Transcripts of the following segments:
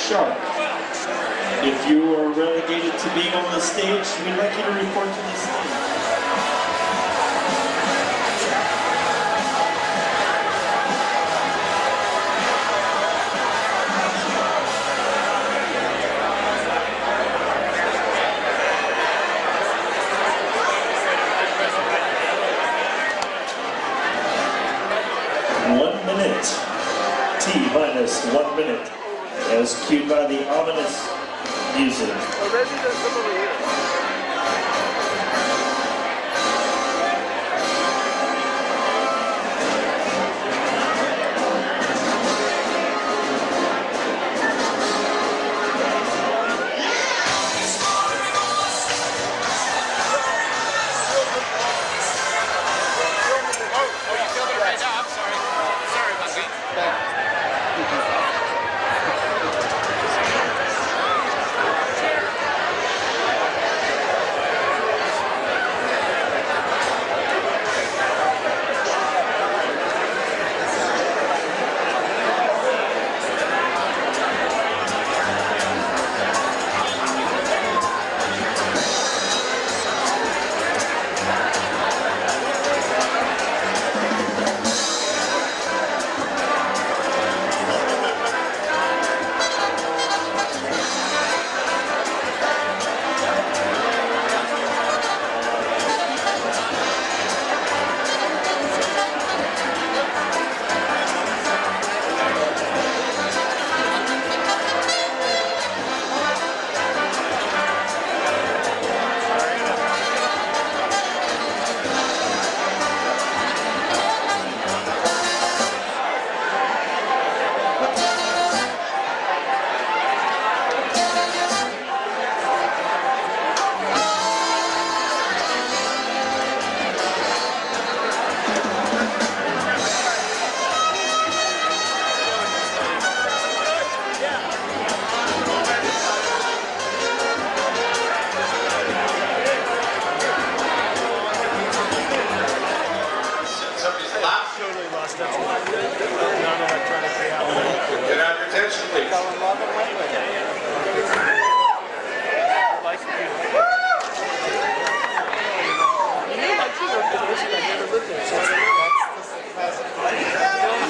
sharp. If you are relegated to being on the stage, we'd like you to report to the stage. T-minus 1 minute, as cued by the ominous music. Get out your attention, please.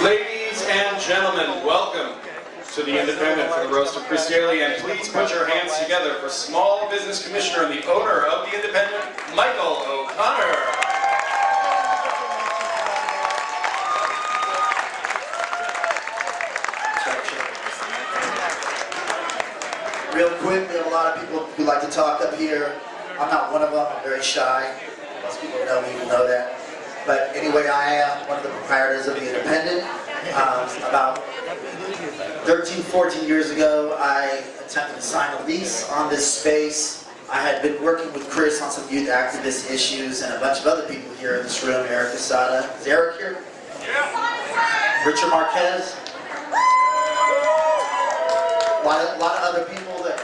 Ladies and gentlemen, welcome to the Independent for the Roast of Chris Daly, and please put your hands together for Small Business Commissioner and the owner of the Independent, Michael O'Connor. Real quick, we have a lot of people who like to talk up here. I'm not one of them, I'm very shy. Most people know me, will know that. But anyway, I am one of the proprietors of the Independent. About 13, 14 years ago, I attempted to sign a lease on this space. I had been working with Chris on some youth activist issues and a bunch of other people here in this room. Eric Asada. Is Eric here? Yeah. Richard Marquez. A lot of other people that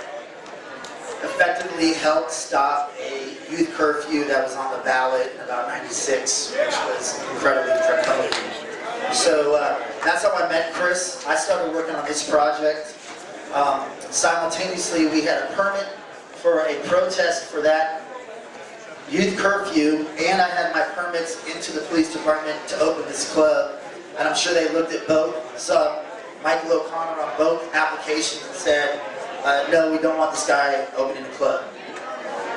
effectively helped stop a youth curfew that was on the ballot in about '96, which was incredibly draconian. So that's how I met Chris. I started working on this project. Simultaneously, we had a permit for a protest for that youth curfew, and I had my permits into the police department to open this club. And I'm sure they looked at both, saw Michael O'Connor on both applications and said, no, we don't want this guy opening the club.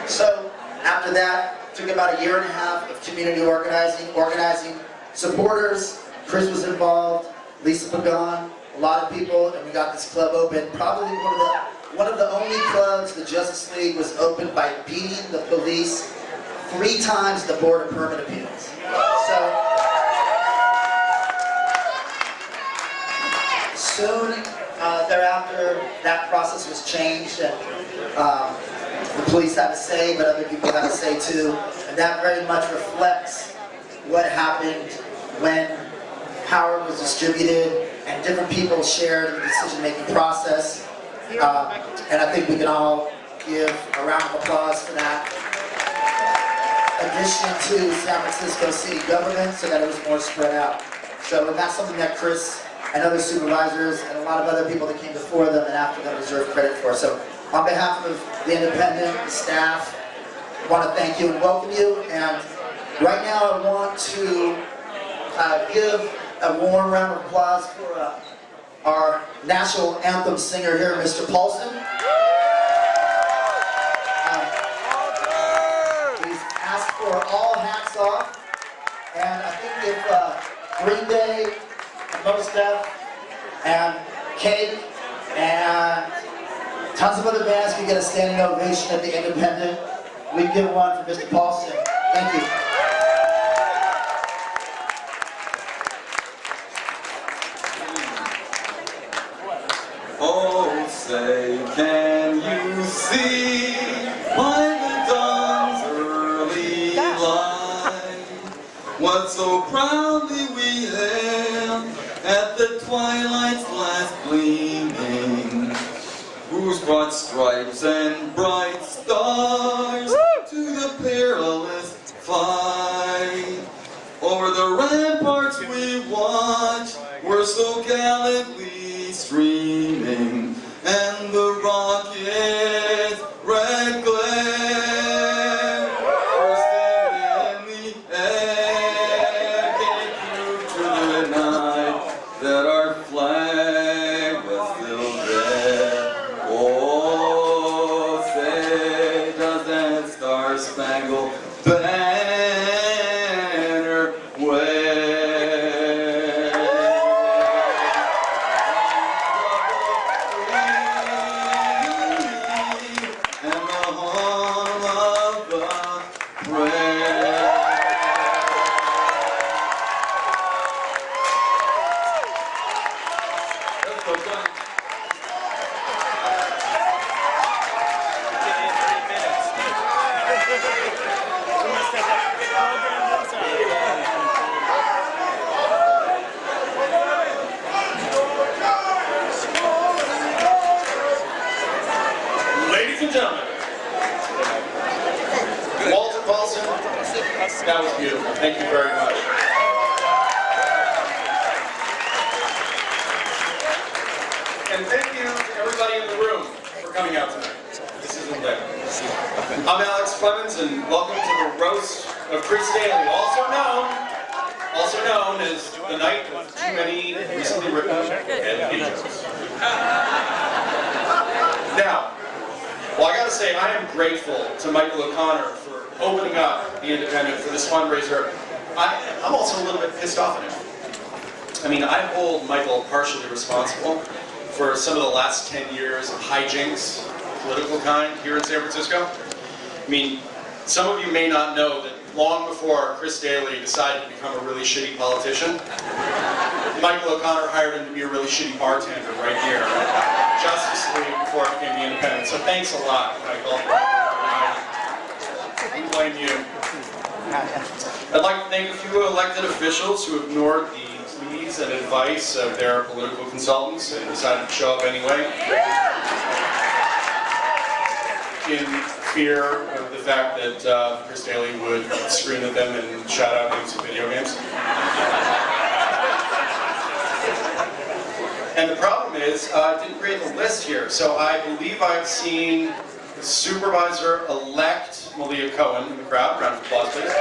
So after that, it took about 1.5 years of community organizing supporters. Chris was involved, Lisa Pagan, a lot of people, and we got this club open. Probably one of the only clubs the Justice League was opened by beating the police 3 times the Board of Permit Appeals. So soon thereafter, that process was changed, and the police have a say, but other people have a say too. And that very much reflects what happened when power was distributed and different people shared in the decision-making process. And I think we can all give a round of applause for that. Addition to San Francisco city government, so that it was more spread out. So that's something that Chris and other supervisors and a lot of other people that came before them and after them deserve credit for. So on behalf of the Independent, the staff, I want to thank you and welcome you. And right now I want to give a warm round of applause for our national anthem singer here, Mr. Paulson. He's asked for all hats off. And I think if Green Day, and Most Def, and Cake, and tons of other bands could get a standing ovation at the Independent, we'd give one for Mr. Paulson. Thank you. Oh, say, can you see by the dawn's early light what so proudly we hailed at the twilight's last gleaming, whose broad stripes and bright stars to the perilous fight over the ramparts we watched were so gallantly streaming, and the rocket's red glare bursting in the air gave proof to the night that our flag was still there. Oh, say does that star-spangled banner wave? Ladies and gentlemen, Walter Paulson, that was beautiful. Thank you very much. And thank you to everybody in the room for coming out tonight. This isn't bad. I'm Alex Clemens, and welcome to the roast of Chris Daly, also known as the night of too many recently written videos. Now, well, I gotta say, I am grateful to Michael O'Connor for opening up the Independent for this fundraiser. I'm also a little bit pissed off at him. I mean, I hold Michael partially responsible for some of the last 10 years of hijinks, political kind, here in San Francisco. I mean, some of you may not know that long before Chris Daly decided to become a really shitty politician, Michael O'Connor hired him to be a really shitty bartender right here, Justice League, before it became the Independent. So thanks a lot, Michael. I blame you. I'd like to thank a few elected officials who ignored the pleas and advice of their political consultants and decided to show up anyway, in fear of the fact that Chris Daly would scream at them and shout out names of video games. And the problem is, I didn't create the list here, so I believe I've seen Supervisor-elect Malia Cohen in the crowd. Round of applause, please.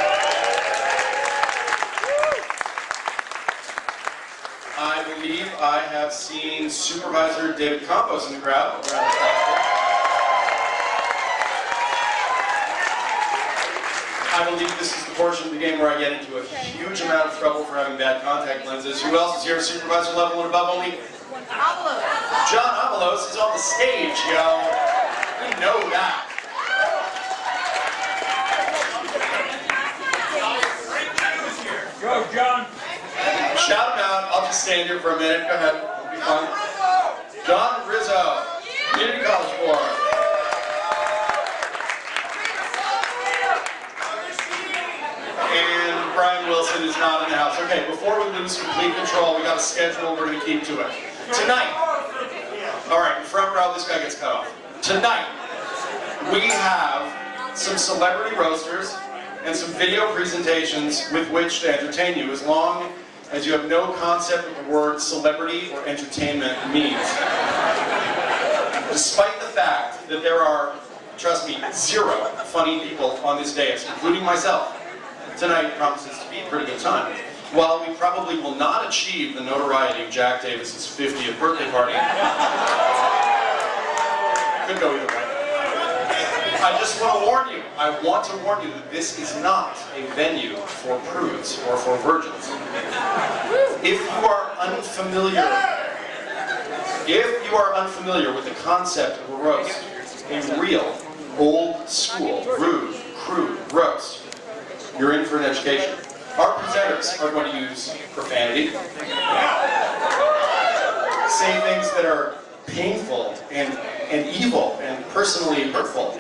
I believe I have seen Supervisor David Campos in the crowd. Round of applause, please. I believe this is the portion of the game where I get into a huge amount of trouble for having bad contact lenses. Who else is here, supervisor level and above only? John Avalos is on the stage, yo. We know that. Go, John. Shout him out. I'll just stand here for a minute. Go ahead. It'll be fun. John Rizzo, Community College Board. And Brian Wilson is not in the house. Okay, before we lose complete control, we got a schedule, we're going to keep to it. Tonight, all right, front row, this guy gets cut off. Tonight, we have some celebrity roasters and some video presentations with which to entertain you, as long as you have no concept of the word celebrity or entertainment means. Despite the fact that there are, trust me, 0 funny people on this dais, including myself, tonight promises to be a pretty good time. While we probably will not achieve the notoriety of Jack Davis's 50th birthday party, could go either way. I just want to warn you, that this is not a venue for prudes or for virgins. If you are unfamiliar with the concept of a roast, a real, old school, rude, crude roast, you're in for an education. Our presenters are going to use profanity, say things that are painful and evil and personally hurtful,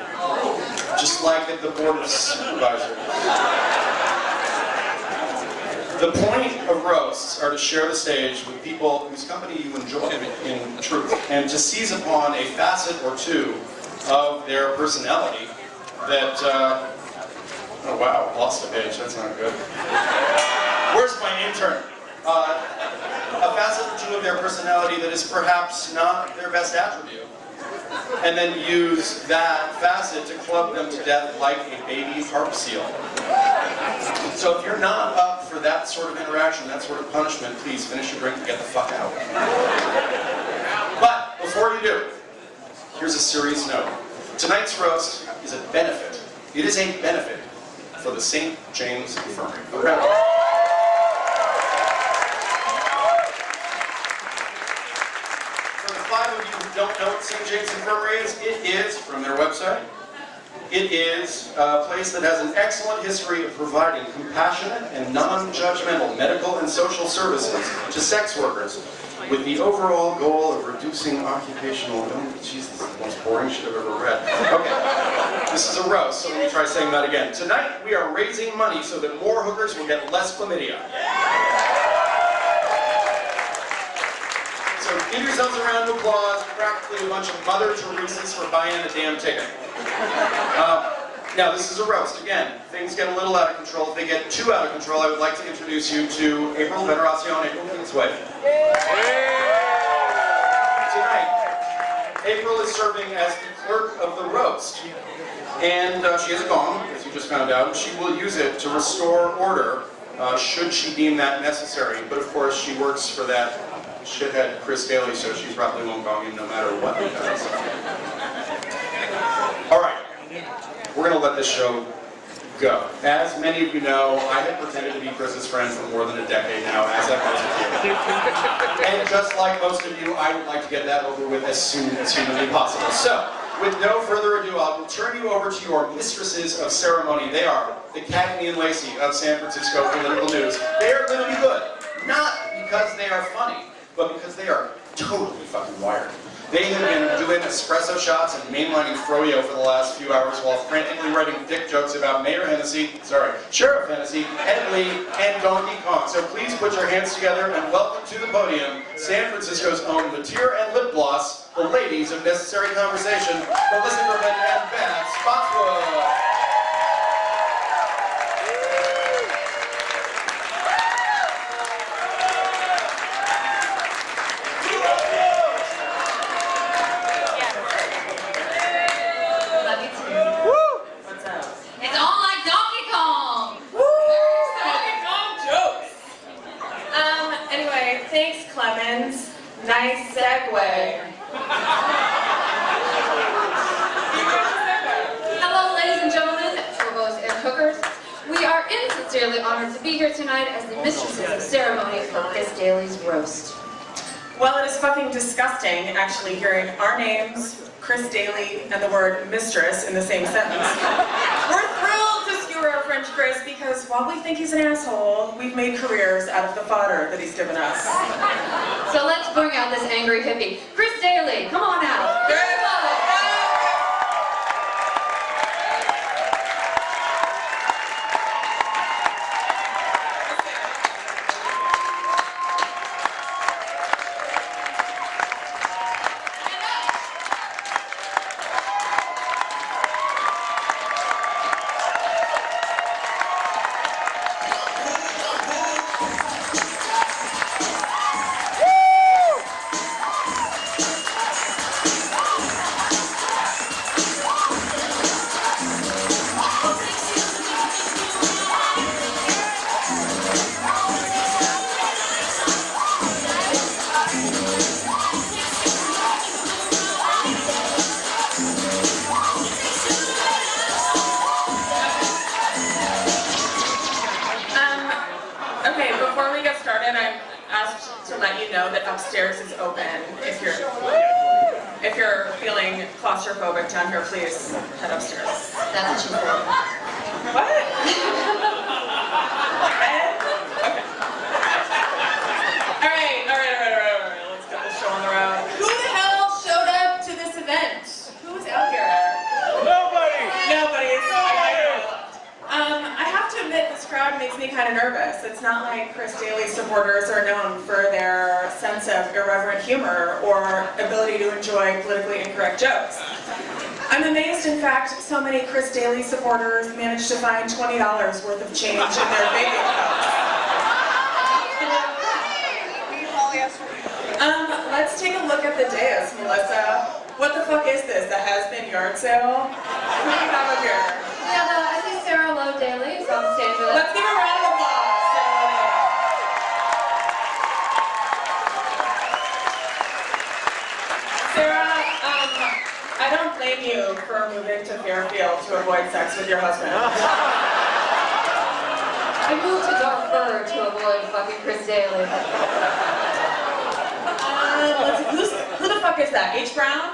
just like at the Board of Supervisors. The point of roasts are to share the stage with people whose company you enjoy in truth, and to seize upon a facet or two of their personality that, oh wow, lost a page, that's not good. Where's my intern? A facet or two of their personality that is perhaps not their best attribute, and then use that facet to club them to death like a baby harp seal. So if you're not up for that sort of interaction, that sort of punishment, please finish your drink and get the fuck out. But before you do, here's a serious note. Tonight's roast is a benefit. It is a benefit for the St. James Infirmary. Okay? Don't know what St. James Infirmary is, it is, from their website, it is a place that has an excellent history of providing compassionate and non-judgmental medical and social services to sex workers with the overall goal of reducing occupational illness. Jesus, this is the most boring shit I've ever read. Okay, this is a roast, so let me try saying that again. Tonight, we are raising money so that more hookers will get less chlamydia. So give yourselves a round of applause, practically a bunch of Mother Teresa's for buying a damn ticket. Now this is a roast. Again, things get a little out of control. If they get too out of control, I would like to introduce you to April Veneracion, April King's wife. Tonight, April is serving as the clerk of the roast. And she has a gong, as you just found out. She will use it to restore order, should she deem that necessary. But of course, she works for that shithead Chris Daly, so she probably won't gong in no matter what he does. Alright, we're going to let this show go. As many of you know, I have pretended to be Chris's friend for more than a decade now, as have most of you. And just like most of you, I would like to get that over with as soon as humanly possible. So, with no further ado, I will turn you over to your mistresses of ceremony. They are the Cagney and Lacey of San Francisco Political News. They are going to be good, not because they are funny, but because they are totally fucking wired. They have been doing espresso shots and mainlining froyo for the last few hours while frantically writing dick jokes about Sheriff Hennessy, Ed Lee, and Donkey Kong. So please put your hands together and welcome to the podium San Francisco's own Mateer and Lip Gloss, the ladies of Necessary Conversation, Melissa Griffin and Beth Spotswood. Nice segue. Hello, ladies and gentlemen, turbos and hookers. We are insincerely honored to be here tonight as the mistresses of ceremony for Chris Daly's roast. Well, it is fucking disgusting actually hearing our names, Chris Daly, and the word mistress in the same sentence. We're thrilled to skewer our French Chris because while we think he's an asshole, we've made careers out of the fodder that he's given us. So let's bring out this angry hippie. Chris Daly, come on out. and I'm asked to let you know that upstairs is open. If you're feeling claustrophobic down here, please head upstairs. That's what she said. What? Okay. All right. Let's get this show on the road. Who the hell showed up to this event? Who's out here? Nobody's. I have to admit, this crowd makes me kind of nervous. It's not like Chris Daly supporters are known for their sense of irreverent humor or ability to enjoy politically incorrect jokes. I'm amazed, in fact, so many Chris Daly supporters managed to find $20 worth of change in their bank accounts. Let's take a look at the dais, Melissa. What the fuck is this? A has-been yard sale? Who do we have up here? Yeah, I see Sarah Lowe Daly is on the stage with us. Let's give a round of applause. Sarah, I don't blame you for moving to Fairfield to avoid sex with your husband. I moved to Darfur to avoid fucking Chris Daly. Who the fuck is that? H. Brown?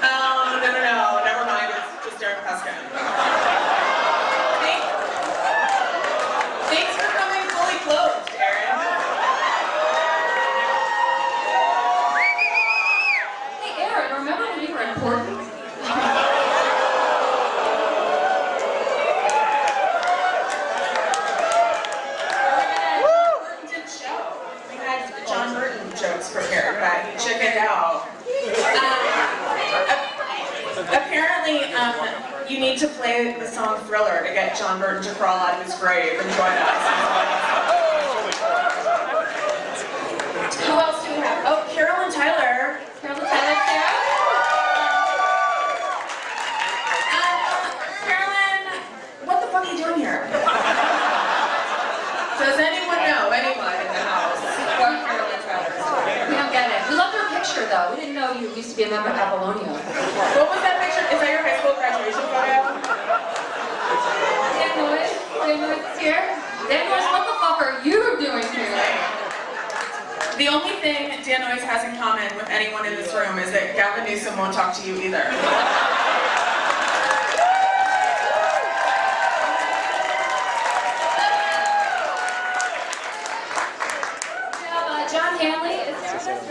No, never mind. It's just Derek Peskin. Thanks for coming fully clothed, Aaron. Hey, Aaron, remember when you were important? We had John Burton jokes prepared, but he chickened out. Apparently, you need to play the song Thriller to get John Burton to crawl out of his grave and join us. Who else do we have? Oh, Carolyn Tyler. Carolyn Tyler, Sarah? Carolyn, what the fuck are you doing here? Does anyone know anyone in the house? Or Carolyn Tyler. We don't get it. We loved her picture, though. We didn't know you used to be a member of Apollonia. What was that picture? Is that your high school graduation photo? Dan Noyes? Dan Noyes is here? Dan Noyes, what the fuck are you doing here? The only thing Dan Noyes has in common with anyone in this room is that Gavin Newsom won't talk to you either. John Hanley is here.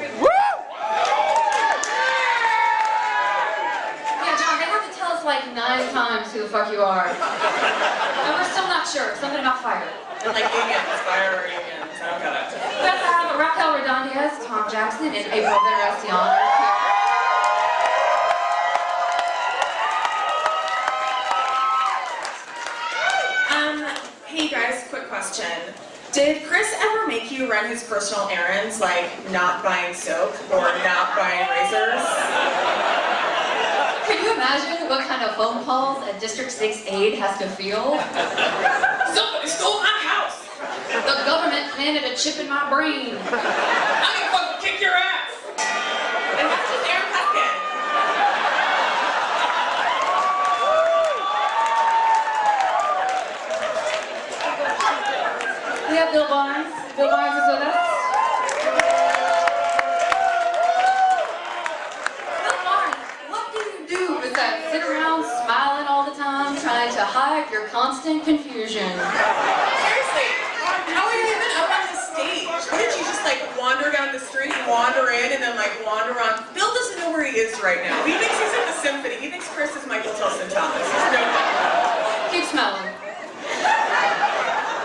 Yeah, John, they have to tell us like 9 times who the fuck you are. And we're still not sure. Something about fire. Like unions, fire or unions. I don't get it. We have to have Raquel Redondiez, Tom Jackson, and April Veneracion here. Hey guys, quick question. Did Chris ever make you run his personal errands, like not buying soap or not buying razors? Can you imagine what kind of phone calls a District 6 aide has to feel? Somebody stole my house! The government planted a chip in my brain. I'm gonna fucking kick your ass! And that's just Aaron Peskin. We have Bill Barnes. Bill Barnes is with us. Bill Barnes, what do you do besides sit around smiling all the time, trying to hide your constant confusion? Seriously, how are you even up on the stage? Wouldn't you just like wander down the street, wander in, and then like wander on? Bill doesn't know where he is right now. He thinks he's at the symphony. He thinks Chris is Michael Tilson Thomas. There's no doubt. Keep smelling.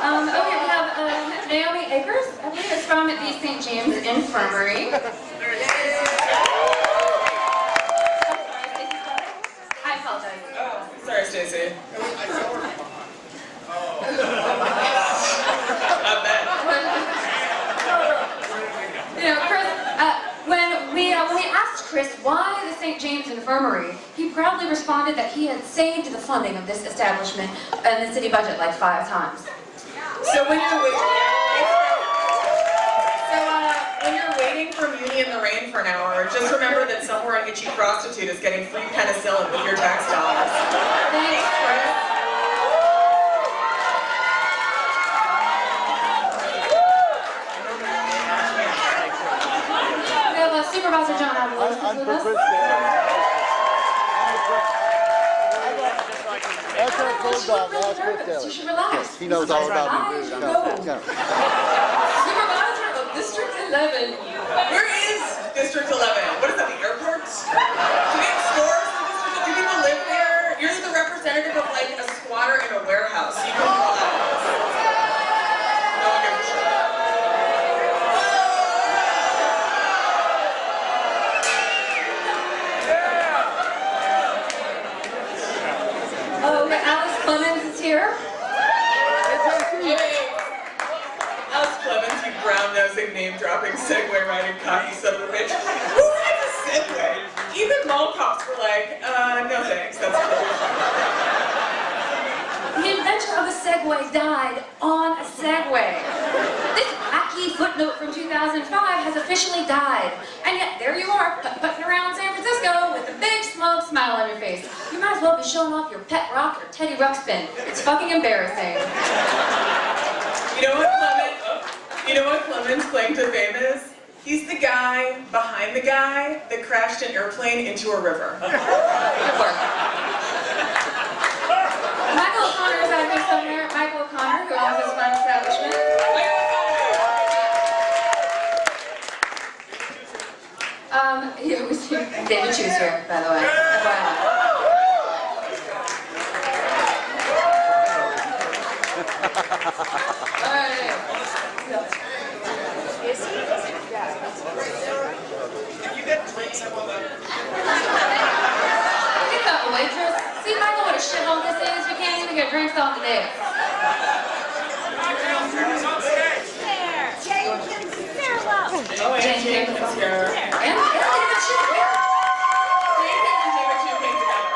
Okay, we have Naomi Akers. I believe it's from the St. James Infirmary. I apologize. Oh, sorry, Stacey. I bet. You know, Chris, when we asked Chris why the St. James Infirmary, he proudly responded that he had saved the funding of this establishment in the city budget like 5 times. So when you're waiting for Muni in the rain for an hour, just remember that somewhere an itchy prostitute is getting free penicillin with your tax dollars. Thanks, Chris. Supervisor John Avalos is with us. That's our bulldog, that's Chris Daly. You should relax. He knows all about me, dude. Supervisor of District 11. Where is District 11? What is that, the airport? Do they have stores in District 11? Do people live there? You're the representative of like a squatter in a warehouse. You can relax. No one gives a shit. Oh, Alice Clemens is here. Hey, Alex Clemens, you brown-nosing, name-dropping, Segway-riding, cocky son of a bitch. Who rides a Segway? Even mall cops were like, no thanks, that's cool. The inventor of a Segway died on a Segway. This wacky footnote from 2005 has officially died. And yet, there you are, putting around San Francisco with a big, smug smile on your face. You might as well be showing off your pet rock or Teddy Ruxpin. It's fucking embarrassing. You know what Clemens' claim to fame is? He's the guy behind the guy that crashed an airplane into a river. Good work. Michael O'Connor is out here somewhere. Michael O'Connor, who owns this fine establishment. Yeah, we see David Chu's here, by the way. FYI. All right. Think about the waitress. See, Michael, what a shithole this is. We can't even get drinks off the dance. Oh, and Jane Jenkins here. And David Chu here. Jane Jenkins and David Chu came together.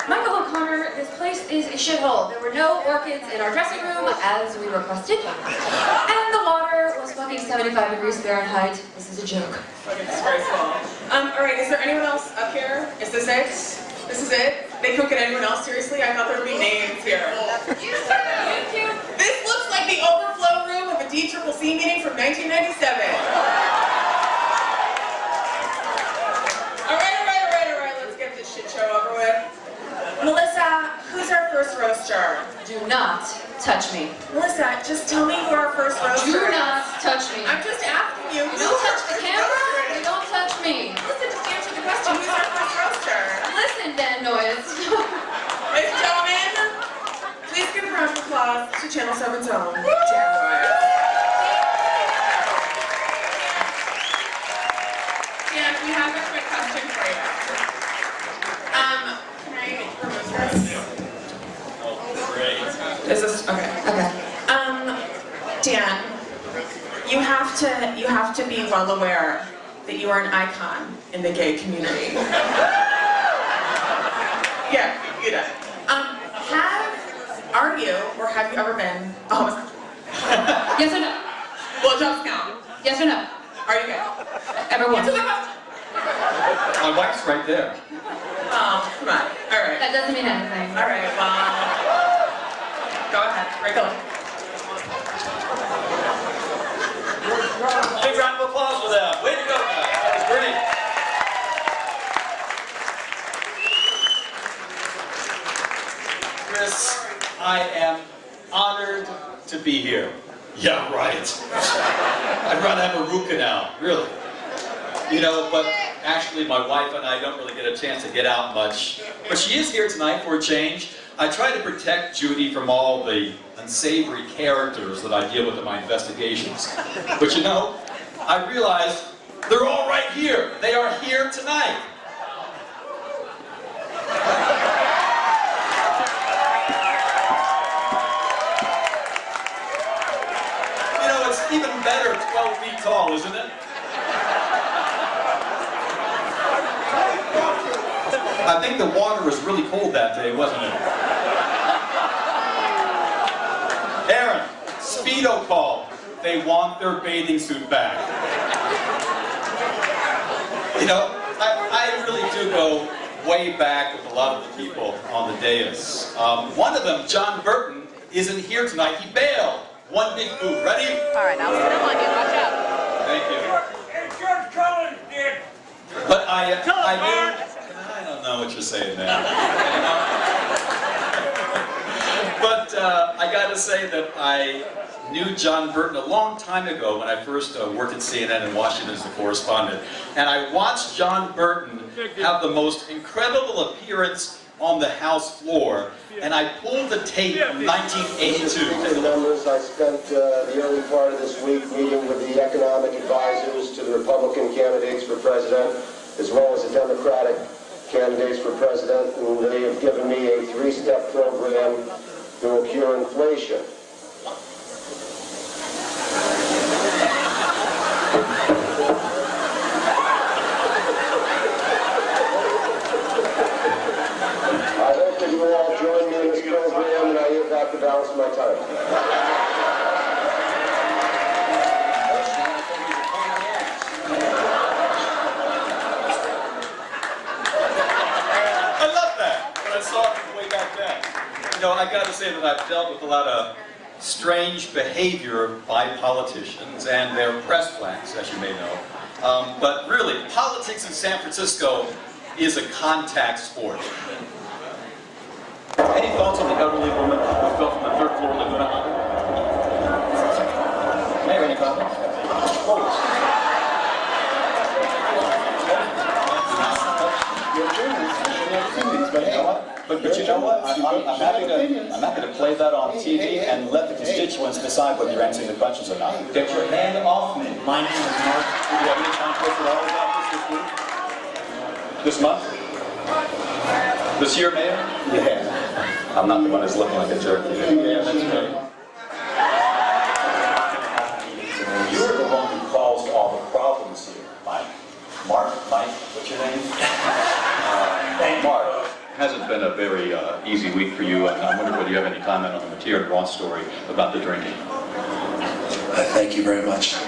Michael O'Connor, this place is a shithole. There were no orchids in our dressing room, as we requested. And the water was fucking 75 degrees Fahrenheit. This is a joke. Fucking disgraceful. Alright, is there anyone else up here? Is this it? This is it? They couldn't get anyone else seriously? I thought there would be names here. Thank you. This looks like the overflow room of a D6 meeting from 1997. Alright, let's get this shit show over with. Melissa, who's our first roaster? Do not touch me. Melissa, just tell me who our first roaster is. Do not touch me. I'm just asking you. You don't touch the camera. You don't touch me. Listen, just answer the question. Who's our first roaster? Listen, Dan Noyes. Ladies and gentlemen, please give a round of applause to Channel 7's own Dan Noyes. Dan, we have a quick question for you. Can I remove this? Oh, great. Is this okay? Okay. Dan, you have to be well aware that you are an icon in the gay community. Yeah, you know. Are you or have you ever been a homosexual? Yes or no? Well, just count. Yes or no? Are you gay? Everyone. Answer the question. My wife's right there. Oh, come on. All right. That doesn't mean anything. All right. Well, go ahead. Right, go. Big round of applause for them. Way to go, guys. That was great. Chris, I am honored to be here. Yeah, right. I'd rather have a root canal, really. You know, but actually my wife and I don't really get a chance to get out much. But she is here tonight for a change. I try to protect Judy from all the unsavory characters that I deal with in my investigations. But you know, I realized they're all right here. They are here tonight. You know, it's even better 12 feet tall, isn't it? I think the water was really cold that day, wasn't it? Aaron, Speedo called. They want their bathing suit back. You know, I really do go way back with a lot of the people on the dais. One of them, John Burton, isn't here tonight. He bailed. One big move. Ready? All right, I'll put him on you. Watch out. Thank I don't know what you're saying, man. But I got to say that I knew John Burton a long time ago when I first worked at CNN in Washington as a correspondent. And I watched John Burton have the most incredible appearance on the House floor. And I pulled the tape from 1982. Members, I spent the early part of this week meeting with the economic advisors to the Republican candidates for president, as well as the Democratic candidates for president, and they have given me a three-step program that will cure inflation. I hope that you will all join me in this program, and I yield back the balance of my time. You know, I got to say that I've dealt with a lot of strange behavior by politicians and their press flags, as you may know. But really, politics in San Francisco is a contact sport. Any thoughts on the elderly woman who fell from the third floor of the Laguna? Mayor, any comments? But you know what? But you know what? I'm happy to play that on TV and let the constituents decide whether you're answering the questions or not. Get your hand off me. My name is Mark. Do you have any conflicts at all about this week? This month? This year, Mayor? Yeah. I'm not the one who's looking like a jerk. Yeah, that's right. You're the one who caused all the problems here, Mike. Mark, what's your name? Mark. Hasn't been a very easy week for you, and I wonder whether you have any comment on the Mattia and Ross story about the drinking. Thank you very much. You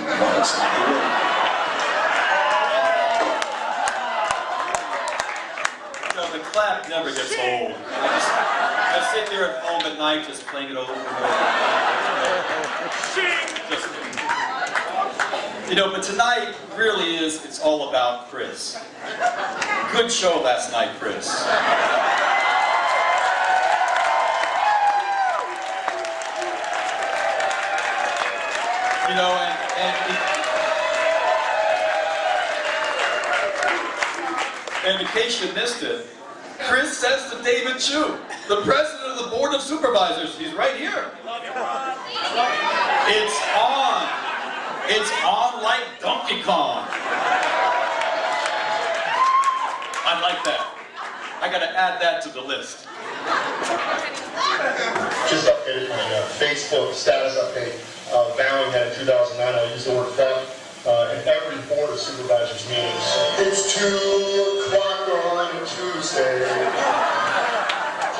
know, the clap never gets old. I sit there at home at night just playing it over and over. You know, but tonight really it's all about Chris. Good show last night, Chris. You know, and in case you missed it, Chris says to David Chu, the president of the Board of Supervisors, he's right here. It's on. It's on like Donkey Kong. I like that. I gotta add that to the list. Just updated my Facebook status update. Vowing that in 2009, I used the word fuck in every Board of Supervisors meeting. It's 2 o'clock on Tuesday.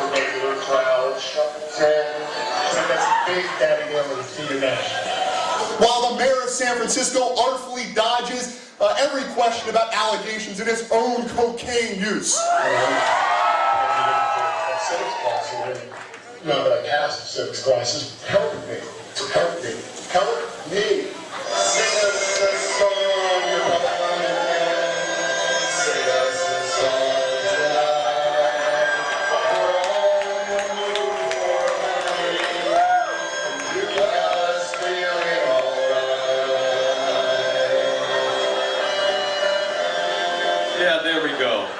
The regular crowd shuffles in. That's Big Daddy Lemon to you guys. While the mayor of San Francisco artfully dodges every question about allegations in his own cocaine use. Civics class already. Now that I passed the civics classes, help me. Help me. Help me. Sing us a song, your papa and sing us a song tonight. We're all moved for money, and you got us feeling alright. Yeah, there we go.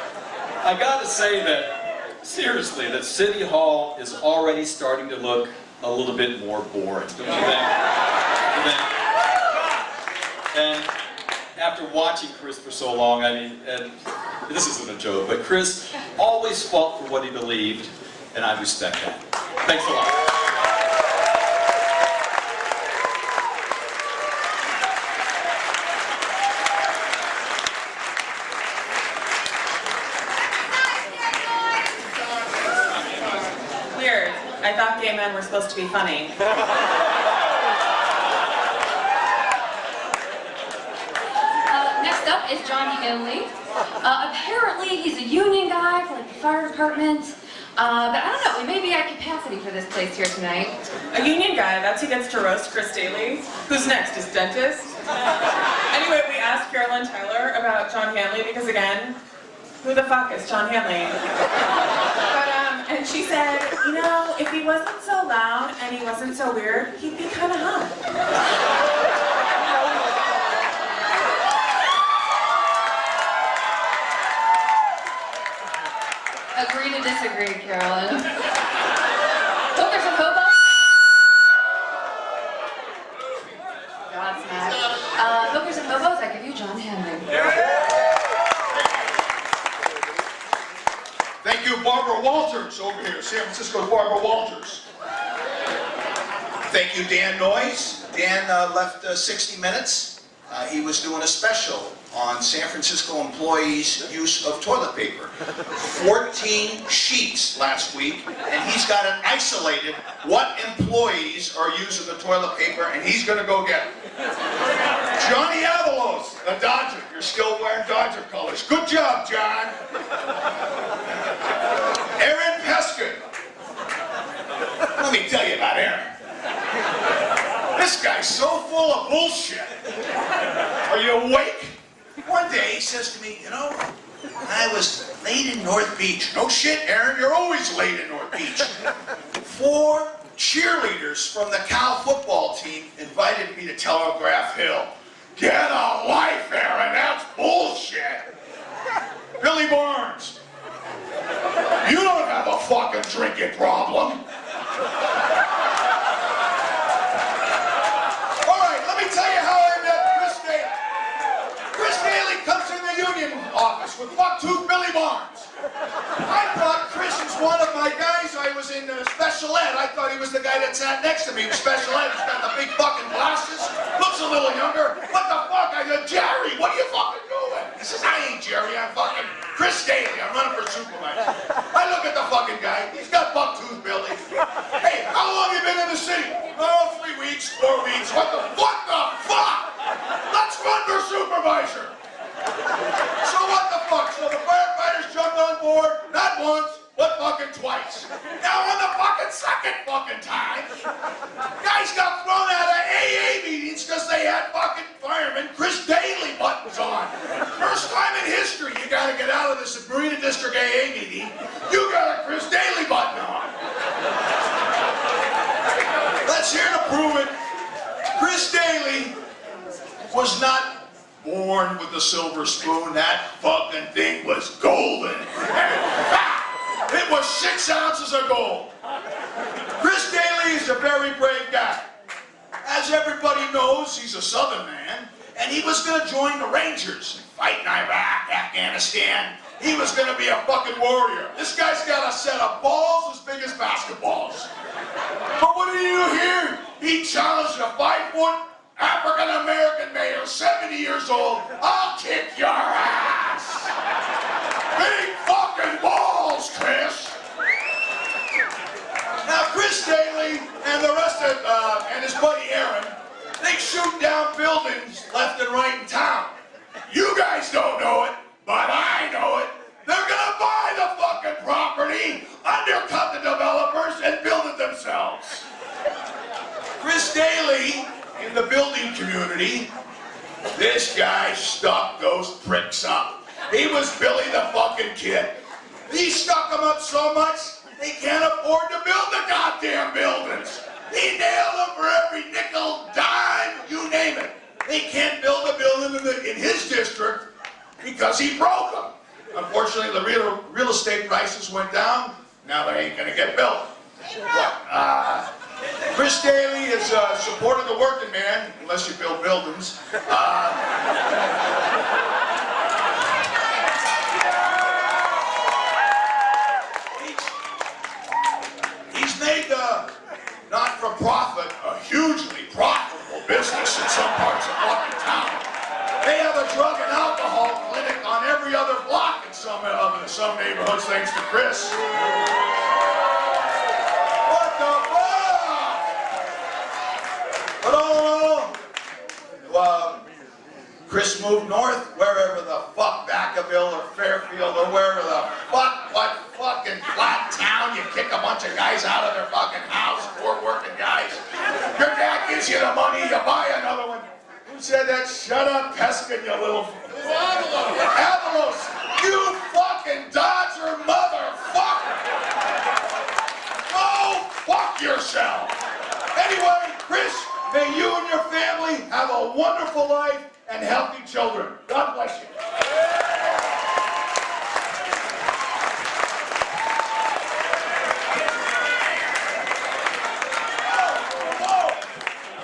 I gotta say that, seriously, that City Hall is already starting to look a little bit more boring, don't you think? And after watching Chris for so long, I mean, and this isn't a joke, but Chris always fought for what he believed, and I respect that. Thanks a lot. Weird. I thought gay men were supposed to be funny. Next up is John Daly. Apparently he's a union guy for like the fire department. But I don't know, we may be at capacity for this place here tonight. A union guy, that's who gets to roast Chris Daly. Who's next, his dentist? Anyway, we asked asked Carolyn Tyler about John Hanley because, again, who the fuck is John Hanley? But, and she said, you know, if he wasn't so loud and he wasn't so weird, he'd be kind of hot. Agree to disagree, Carolyn. Hookers and hobos? Godsmack. Hookers and hobos, I give you John Hanley. Thank you, Barbara Walters, over here, San Francisco's Barbara Walters. Thank you, Dan Noyes. Dan left 60 Minutes. He was doing a special on San Francisco employees' use of toilet paper. 14 sheets last week, and he's got it isolated what employees are using the toilet paper, and he's going to go get it. Johnny Avalos, the Dodger. You're still wearing Dodger colors. Good job, John. Aaron Peskin. Let me tell you about Aaron. This guy's so full of bullshit. Are you awake? One day he says to me, you know, I was late in North Beach. No shit, Aaron, you're always late in North Beach. 4 cheerleaders from the Cal football team invited me to Telegraph Hill. Get a life, Aaron, that's bullshit. Billy Barnes, you don't have a fucking drinking problem. All right, let me tell you how I met Chris Daly. Chris Daly comes in the union office with buck-tooth Billy Barnes. I thought Chris was one of my guys. I was in special ed. I thought he was the guy that sat next to me in special ed. He's got the big fucking glasses. Looks a little younger. What the fuck? I go, Jerry, what are you fucking doing? He says, I ain't Jerry. I'm fucking Chris Daly. I'm running for supervisor. I look at the fucking guy. He's got buck-tooth Billy. Hey, how long have you been in the city? Oh, 3 weeks, 4 weeks. What the fuck? Let's run for supervisor. So what the fuck? So the firefighters jumped on board, not once, but fucking twice. Now on the fucking second fucking time, guys got thrown out of AA meetings because they had fucking fireman Chris Daly buttons on. First time in history you gotta get out of this Marina District AA meeting, you got a Chris Daly button on. Let's hear to prove it. Chris Daly was not born with a silver spoon. That fucking thing was golden. It was 6 ounces of gold. Chris Daly is a very brave guy. As everybody knows, he's a Southern man, and he was going to join the Rangers and fight in Iraq, Afghanistan. He was going to be a fucking warrior. This guy's got a set of balls as big as basketballs. But what did he do here? He challenged a 5-foot African-American male, 70 years old. I'll kick your ass. Big fucking balls, Chris. Now, Chris Daly and the rest of, and his buddy Aaron, they shoot down buildings left and right in town. You guys don't know it, but I know it. They're gonna buy the fucking property, undercut the developers, and build it themselves. Chris Daly, in the building community, this guy stuck those pricks up. He was Billy the fucking Kid. He stuck them up so much, they can't afford to build the goddamn buildings. He nailed them for every nickel, dime, you name it. They can't build a building in his district because he broke them. Unfortunately, the real estate prices went down. Now they ain't gonna get built. Chris Daly is supporting the working man, unless you build buildings. He's made the not-for-profit a hugely profitable business in some parts of fucking town. They have a drug and alcohol clinic on every other block in some neighborhoods, thanks to Chris. What the fuck? But all in all, Chris moved north, wherever the fuck, Vacaville or Fairfield or wherever the fuck, what fucking flat town, you kick a bunch of guys out of their fucking house, poor working guys. Your dad gives you the money, you buy another one. said that? Shut up, Peskin, you little... Avalos! You fucking Dodger motherfucker! Go fuck yourself! Anyway, Chris, may you and your family have a wonderful life and healthy children. God bless you.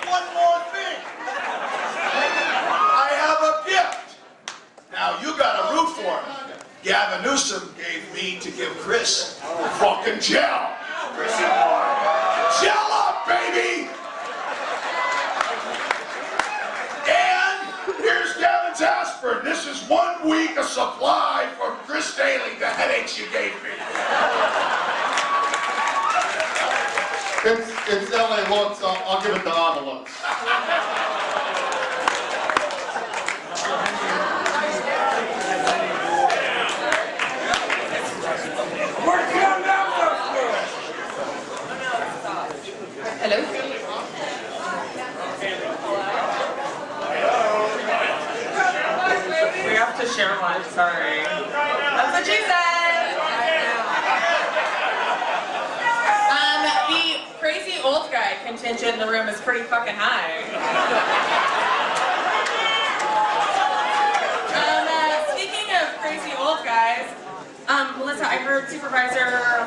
One more thing. I have a gift. Now, you gotta root for him. Gavin Newsom gave me to give Chris fucking gel. Chrissy boy. Gel up, baby! And here's Gavin's aspirin. This is 1 week of supply for Chris Daly, the headaches you gave me. It's LA looks, I'll give it the Ava looks. Hello? We have to share one, sorry. That's what she said! The crazy old guy contingent in the room is pretty fucking high. Speaking of crazy old guys, Melissa, I heard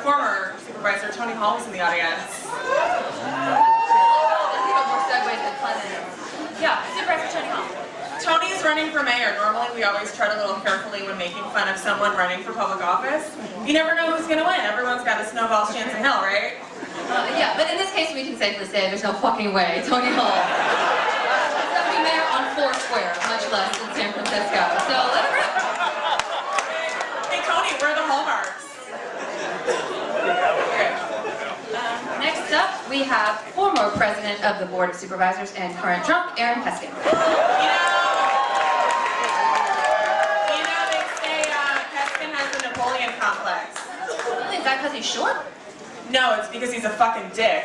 former Supervisor Tony Hall was in the audience. Yeah, Supervisor Tony Hall. Tony's running for mayor. Normally we always tread a little carefully when making fun of someone running for public office. You never know who's gonna win. Everyone's got a snowball's chance in hell, right? Yeah, but in this case we can safely say there's no fucking way Tony Hall is going to be mayor on Foursquare, much less in San Francisco. So let it rip. Hey Tony, where are the hallmarks? Next up, we have former president of the Board of Supervisors and current drunk, Aaron Peskin. You know they say Peskin has a Napoleon complex. Really? Is that because he's short? No, it's because he's a fucking dick.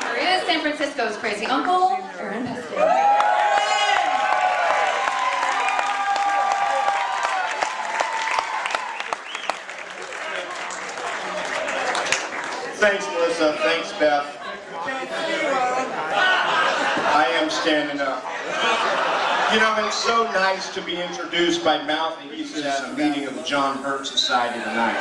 Here he is, San Francisco's crazy uncle, Aaron Peskin. Thanks, Melissa. Thanks, Beth. I am standing up. You know, it's so nice to be introduced by mouthpieces at a meeting of the John Hurt Society tonight.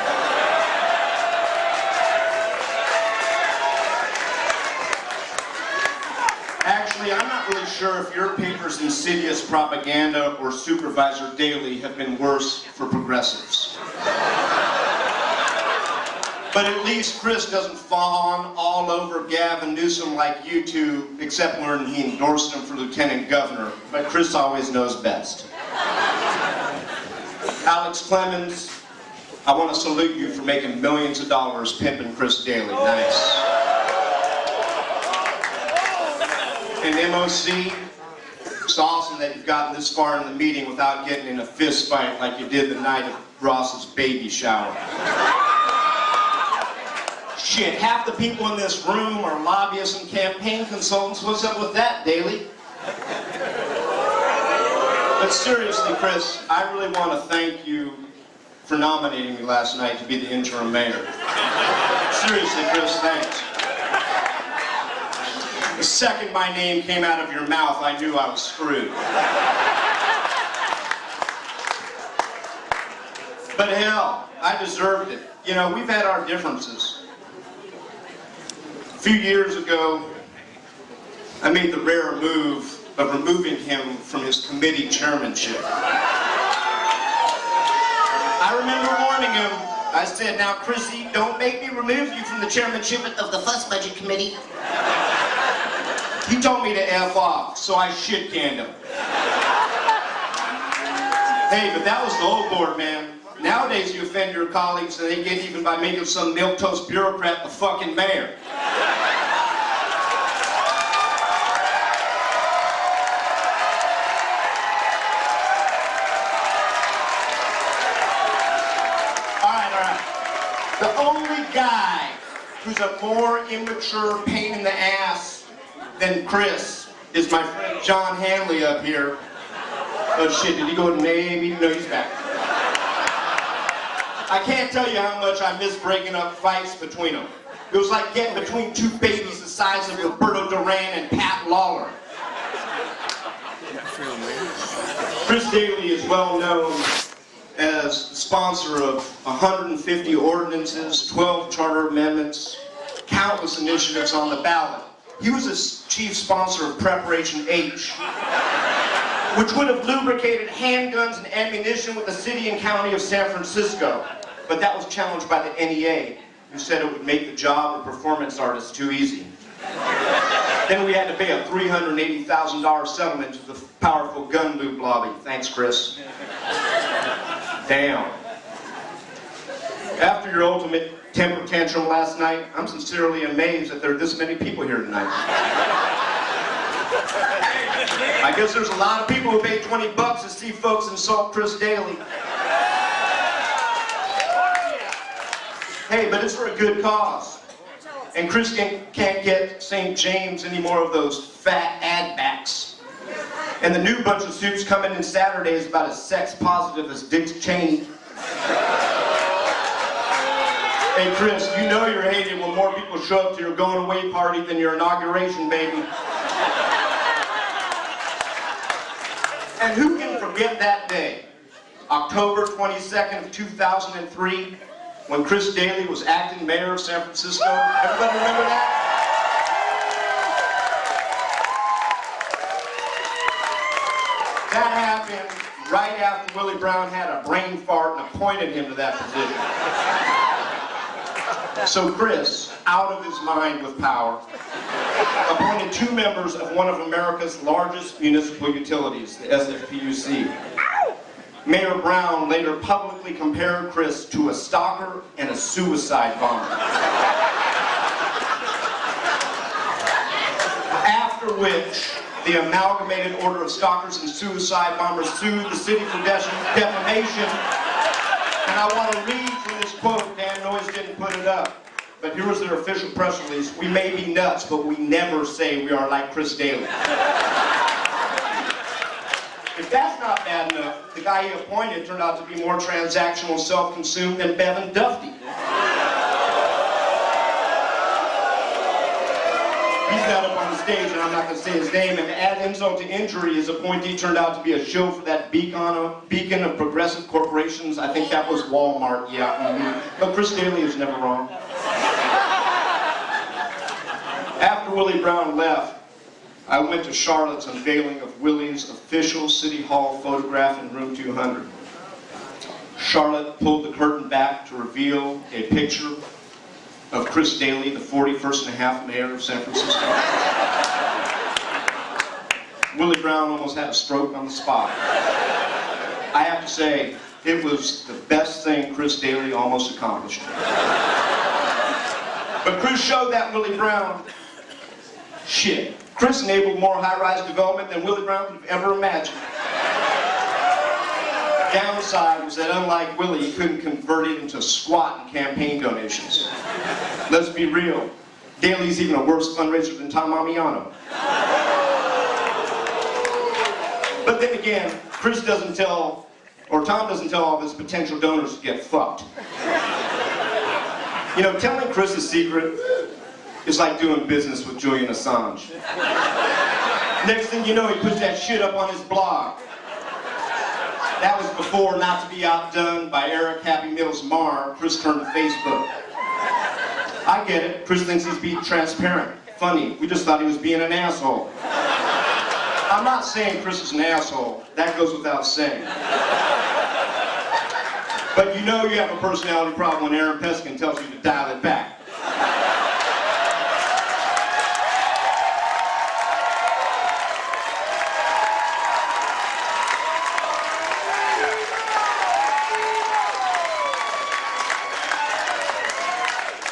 Actually, I'm not really sure if your paper's insidious propaganda or Supervisor Daly have been worse for progressives. But at least Chris doesn't fawn all over Gavin Newsom like you two, except when he endorsed him for lieutenant governor. But Chris always knows best. Alex Clemens, I want to salute you for making millions of dollars pimping Chris Daly. Nice. And MOC, it's awesome that you've gotten this far in the meeting without getting in a fist fight like you did the night of Ross's baby shower. Shit, half the people in this room are lobbyists and campaign consultants. What's up with that, Daly? But seriously, Chris, I really want to thank you for nominating me last night to be the interim mayor. Seriously, Chris, thanks. The second my name came out of your mouth, I knew I was screwed. But hell, I deserved it. You know, we've had our differences. A few years ago, I made the rare move of removing him from his committee chairmanship. I remember warning him. I said, now, Chrissy, don't make me remove you from the chairmanship of the Fuss Budget Committee. He told me to F off, so I shit-canned him. Hey, but that was the old board, man. Nowadays, you offend your colleagues, and they get even by making some milquetoast bureaucrat the fucking mayor. The only guy who's a more immature pain in the ass than Chris is my friend John Hanley up here. Oh shit, did he go to Navy? No, he's back. I can't tell you how much I miss breaking up fights between them. It was like getting between two babies the size of Roberto Duran and Pat Lawler. Chris Daly is well known as the sponsor of 150 ordinances, 12 charter amendments, countless initiatives on the ballot. He was a chief sponsor of Preparation H, which would have lubricated handguns and ammunition with the city and county of San Francisco. But that was challenged by the NEA, who said it would make the job of performance artists too easy. Then we had to pay a $380,000 settlement to the powerful gun lube lobby. Thanks, Chris. Damn. After your ultimate temper tantrum last night, I'm sincerely amazed that there are this many people here tonight. I guess there's a lot of people who paid $20 to see folks insult Chris Daly. Hey, but it's for a good cause. And Chris can't get St. James any more of those fat ad backs. And the new bunch of suits coming in Saturday is about as sex positive as Dick Cheney. Hey Chris, you know you're hated when more people show up to your going away party than your inauguration, baby. And who can forget that day, October 22nd of 2003, when Chris Daly was acting mayor of San Francisco? Everybody remember that? That happened right after Willie Brown had a brain fart and appointed him to that position. So Chris, out of his mind with power, appointed two members of one of America's largest municipal utilities, the SFPUC. Mayor Brown later publicly compared Chris to a stalker and a suicide bomber. After which, the Amalgamated Order of Stalkers and Suicide Bombers sued the city for defamation. And I want to read from this quote. Dan Noyes didn't put it up. But here was their official press release. We may be nuts, but we never say we are like Chris Daly. If that's not bad enough, the guy he appointed turned out to be more transactional and self-consumed than Bevan Dufty. He's not up on the stage, and I'm not going to say his name, and to add insult to injury, his appointee turned out to be a shill for that beacon of progressive corporations. I think that was Walmart, yeah. But Chris Daly is never wrong. After Willie Brown left, I went to Charlotte's unveiling of Willie's official City Hall photograph in room 200. Charlotte pulled the curtain back to reveal a picture of Chris Daly, the 41st and a half mayor of San Francisco. Willie Brown almost had a stroke on the spot. I have to say, it was the best thing Chris Daly almost accomplished. But Chris showed that Willie Brown, shit. Chris enabled more high-rise development than Willie Brown could have ever imagined. Downside was that unlike Willie, he couldn't convert it into squat in campaign donations. Let's be real, Daly's even a worse fundraiser than Tom Amiano. But then again, Chris doesn't tell, or Tom doesn't tell all of his potential donors to get fucked. You know, telling Chris a secret is like doing business with Julian Assange. Next thing you know, he puts that shit up on his blog. That was before, not to be outdone by Eric Happy Meals Mar, Chris turned to Facebook. I get it, Chris thinks he's being transparent. Funny, we just thought he was being an asshole. I'm not saying Chris is an asshole, that goes without saying. But you know you have a personality problem when Aaron Peskin tells you to dial it back.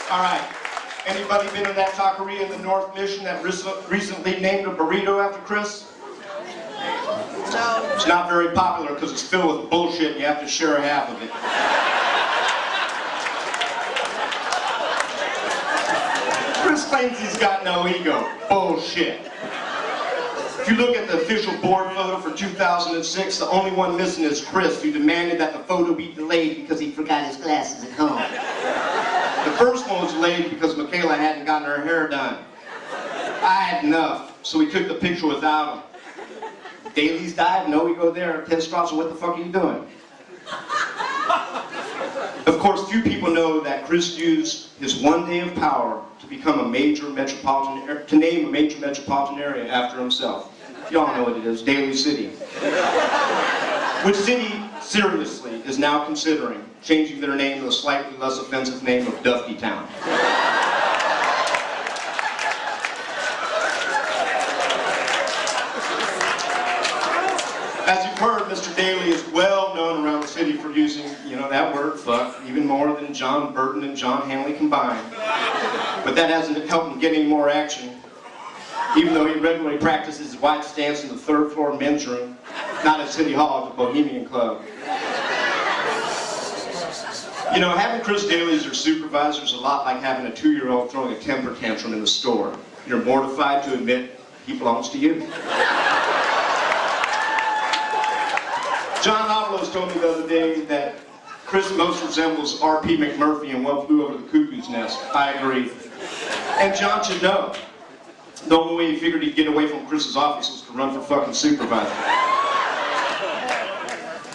All right, anybody been to that taqueria in the North Mission that recently named a burrito after Chris? No. It's not very popular because it's filled with bullshit and you have to share half of it. Chris claims he's got no ego. Bullshit. If you look at the official board photo for 2006, the only one missing is Chris, who demanded that the photo be delayed because he forgot his glasses at home. The first one was delayed because Michaela hadn't gotten her hair done. I had enough, so we took the picture without him. Daly's died, no ego there. Ted Strasser, what the fuck are you doing? Of course, few people know that Chris used his one day of power to become a major metropolitan, to name a major metropolitan area after himself. Y'all know what it is, Daly City. Which city, seriously, is now considering changing their name to a slightly less offensive name of Dufty Town. As you've heard, Mr. Daly is well known around the city for using, that word, fuck, even more than John Burton and John Hanley combined. But that hasn't helped him get any more action, even though he regularly practices his white stance in the third floor men's room, not at City Hall, at the Bohemian Club. Having Chris Daly as your supervisor is a lot like having a 2-year-old throwing a temper tantrum in the store. You're mortified to admit he belongs to you. John Avalos told me the other day that Chris most resembles R.P. McMurphy in One Flew Over the Cuckoo's Nest. I agree. And John should know. The only way he figured he'd get away from Chris's office was to run for fucking supervisor.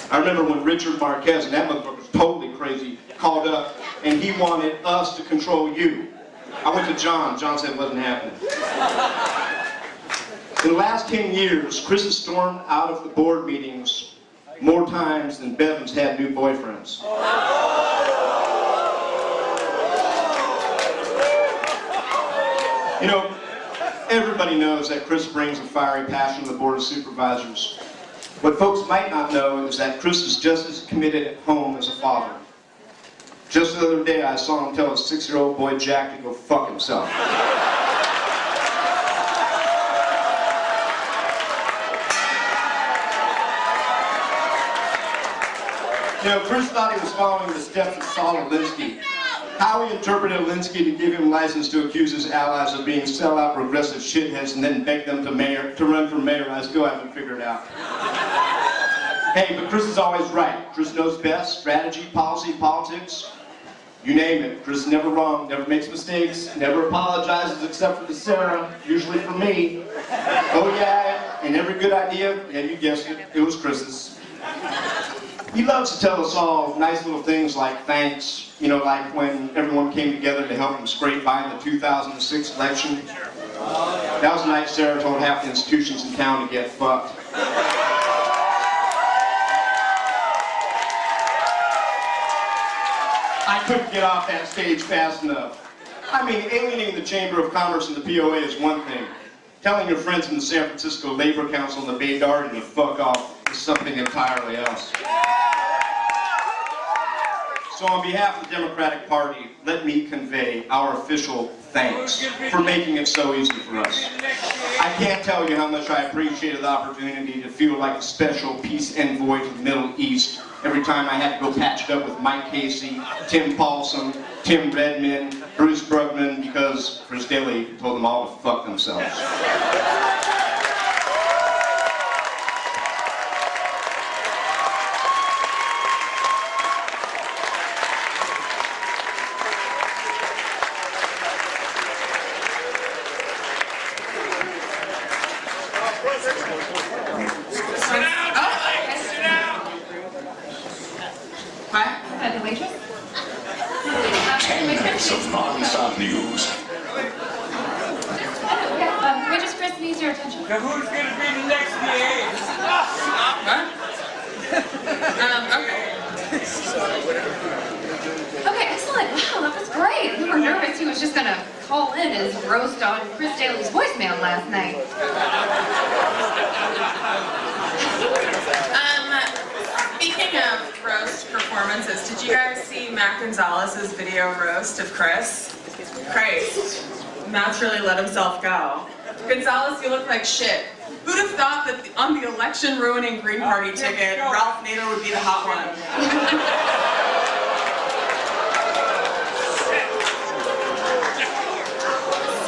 I remember when Richard Marquez, and that motherfucker was totally crazy, called up and he wanted us to control you. I went to John. John said it wasn't happening. In the last 10 years, Chris has stormed out of the board meetings more times than Bevan's had new boyfriends. Everybody knows that Chris brings a fiery passion to the Board of Supervisors. What folks might not know is that Chris is just as committed at home as a father. Just the other day, I saw him tell his 6-year-old boy Jack to go fuck himself. Chris thought he was following the steps of Saul Alinsky. How he interpreted Alinsky to give him license to accuse his allies of being sellout progressive shitheads and then beg them to run for mayor, I still haven't figured out. Hey, but Chris is always right. Chris knows best. Strategy, policy, politics. You name it. Chris is never wrong, never makes mistakes, never apologizes except for to Sarah, usually for me. Oh yeah, and every good idea, yeah, you guessed it, it was Chris's. He loves to tell us all nice little things like thanks, like when everyone came together to help him scrape by in the 2006 election. That was the night Sarah told half the institutions in town to get fucked. I couldn't get off that stage fast enough. Alienating the Chamber of Commerce and the POA is one thing. Telling your friends in the San Francisco Labor Council and the Bay Garden to fuck off is something entirely else. So on behalf of the Democratic Party, let me convey our official thanks for making it so easy for us. I can't tell you how much I appreciated the opportunity to feel like a special peace envoy to the Middle East every time I had to go patch it up with Mike Casey, Tim Paulson, Tim Redmond, Bruce Brugman, because Chris Daly told them all to fuck themselves. Who's going to be the next DA? Okay, excellent. Wow, that was great. We were nervous he was just going to call in his roast on Chris Daly's voicemail last night. Speaking of roast performances, did you guys see Matt Gonzalez's video roast of Chris? Christ, Matt's really let himself go. Gonzalez, you look like shit. Who'd have thought that on the election-ruining Green Party ticket, Ralph Nader would be the hot one?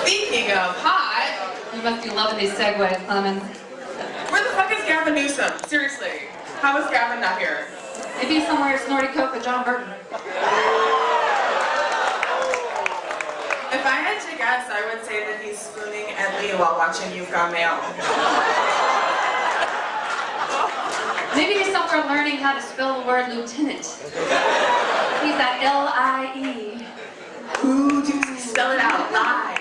Speaking of hot, you must be loving these segues, Clemens. fuck is Gavin Newsom? Seriously. How is Gavin not here? Maybe somewhere snorting coke with John Burton. If I had to guess, I would say that he's spooning Ed Lee while watching You've Got Mail. Maybe he's somewhere learning how to spell the word lieutenant. He's at L-I-E. Ooh, spell it out. Lie.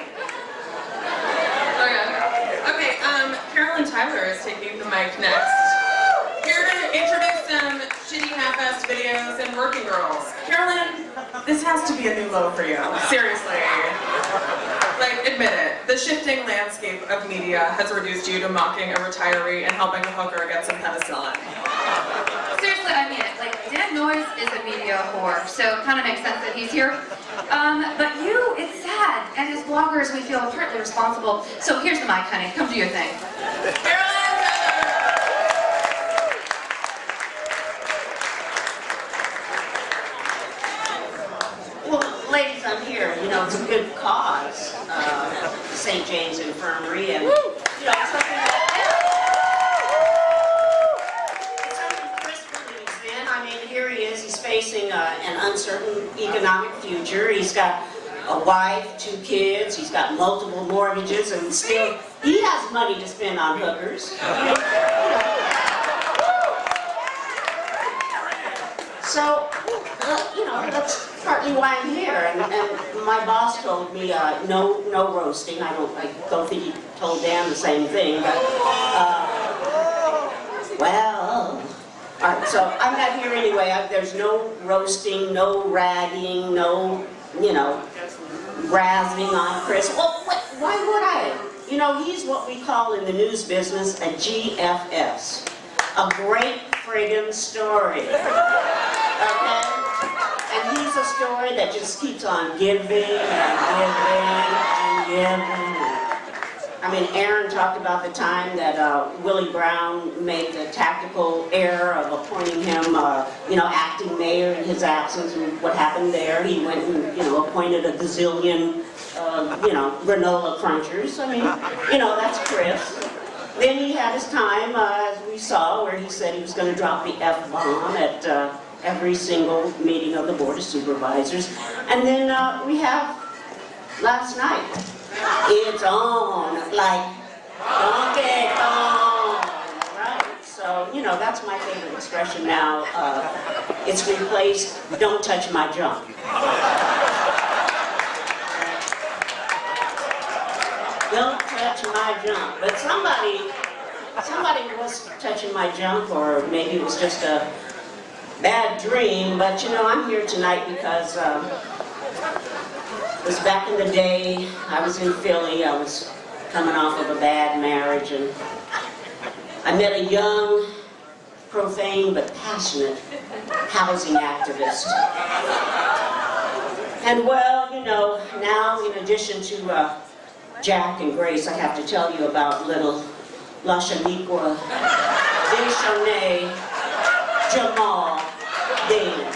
Okay, Carolyn Tyler is taking the mic next. Here to introduce some shitty half-assed videos and working girls. Carolyn, this has to be a new low for you. Seriously. Like, admit it. The shifting landscape of media has reduced you to mocking a retiree and helping a hooker get some penicillin. Seriously, I mean it. Like, Dan Noyes is a media whore, so it kind of makes sense that he's here. But you, it's sad. And as bloggers, we feel partly responsible. So here's the mic, honey. Come do your thing. Well, ladies, I'm here. You know, it's a good cause, St. James Infirmary, and, you know, it's something that Chris believes in. I mean, here he is. He's facing an uncertain economic future. He's got a wife, 2 kids. He's got multiple mortgages, and still, he has money to spend on hookers. I mean, so, you know, that's partly why I'm here. And my boss told me no roasting. I don't think he told Dan the same thing. But well, all right. So I'm not here anyway. There's no roasting, no ragging, no, you know, razzing on Chris. Well, why would I? You know, he's what we call in the news business a GFS, a great friggin' story. Okay? And he's a story that just keeps on giving and giving and giving. I mean, Aaron talked about the time that Willie Brown made the tactical error of appointing him, you know, acting mayor in his absence, and what happened there. He went and, you know, appointed a gazillion, you know, granola crunchers. I mean, you know, that's Chris. Then he had his time, as we saw, where he said he was going to drop the F-bomb at every single meeting of the Board of Supervisors. And then we have last night. It's on, like Donkey Kong, right? So, you know, that's my favorite expression now. It's replaced, don't touch my junk. Don't touch my junk. But somebody was touching my junk, or maybe it was just a bad dream. But, you know, I'm here tonight because it was back in the day. I was in Philly. I was coming off of a bad marriage, and I met a young, profane but passionate housing activist. And well, you know, now in addition to Jack and Grace, I have to tell you about little Lashaniqua, Deshonay, Jamal, Daly.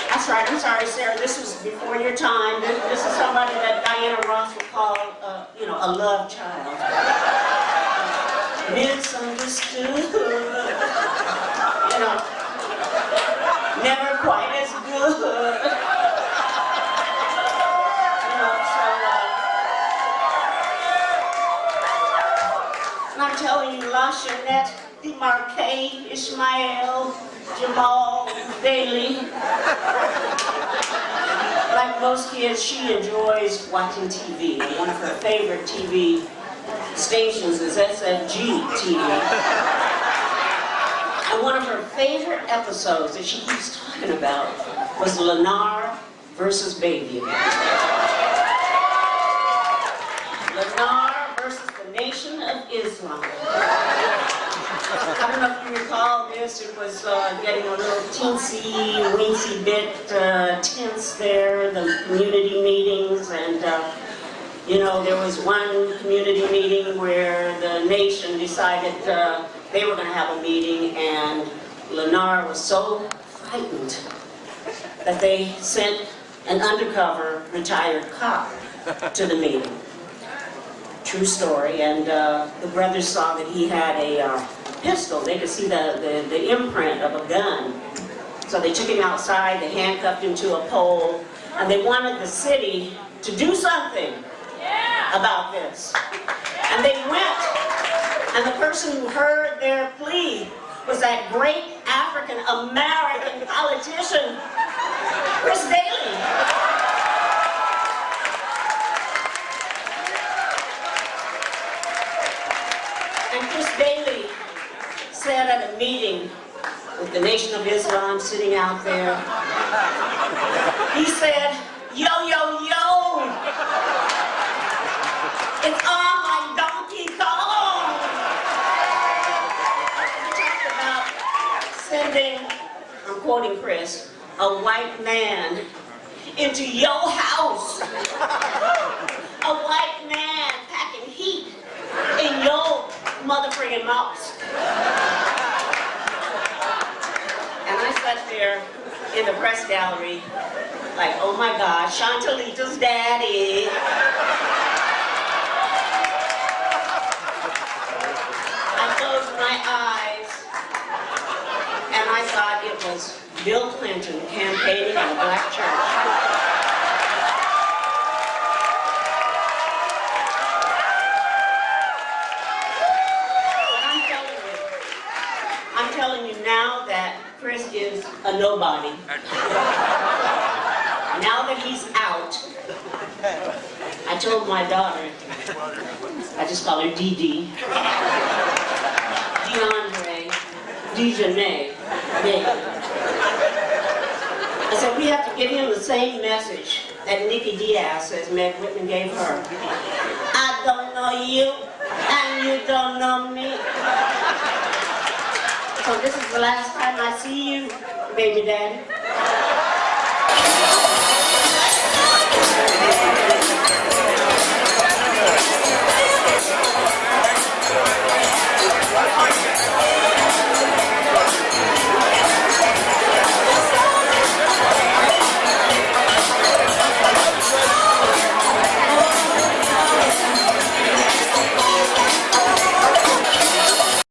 That's right, I'm sorry, Sarah, this was before your time. This is somebody that Diana Ross would call, you know, a love child. Misunderstood. You know, never quite as good. You know, so, and I'm telling you, LaShannette, DeMarque, Ishmael, Jamal, Daly. Like most kids, she enjoys watching TV. One of her favorite TV stations is SFG TV. And one of her favorite episodes that she keeps talking about was Lennar versus Baby. Lennar versus the Nation of Islam. I don't know if you recall this, it was getting a little teensy-weensy bit tense there, the community meetings, and you know, there was one community meeting where the nation decided they were going to have a meeting, and Lennar was so frightened that they sent an undercover retired cop to the meeting. true story. And the brothers saw that he had a pistol. They could see the imprint of a gun. So they took him outside, they handcuffed him to a pole, and they wanted the city to do something about this. And they went, and the person who heard their plea was that great African-American politician, Chris Daly. And Chris Daly said at a meeting with the Nation of Islam sitting out there, he said, yo, yo, yo, it's on like Donkey Kong. He talked about sending, I'm quoting Chris, a white man into your house. A white man packing heat in your motherfucking mouth. And I sat there in the press gallery like, oh my God, Chantalita's daddy. I closed my eyes and I thought it was Bill Clinton campaigning in a black church. I'm telling you now that Chris is a nobody. Now that he's out, I told my daughter, I just call her Dee DeAndre, Dejanay, I said, we have to give him the same message that Nikki Diaz says Meg Whitman gave her. I don't know you, and you don't know me. So this is the last time I see you, baby daddy.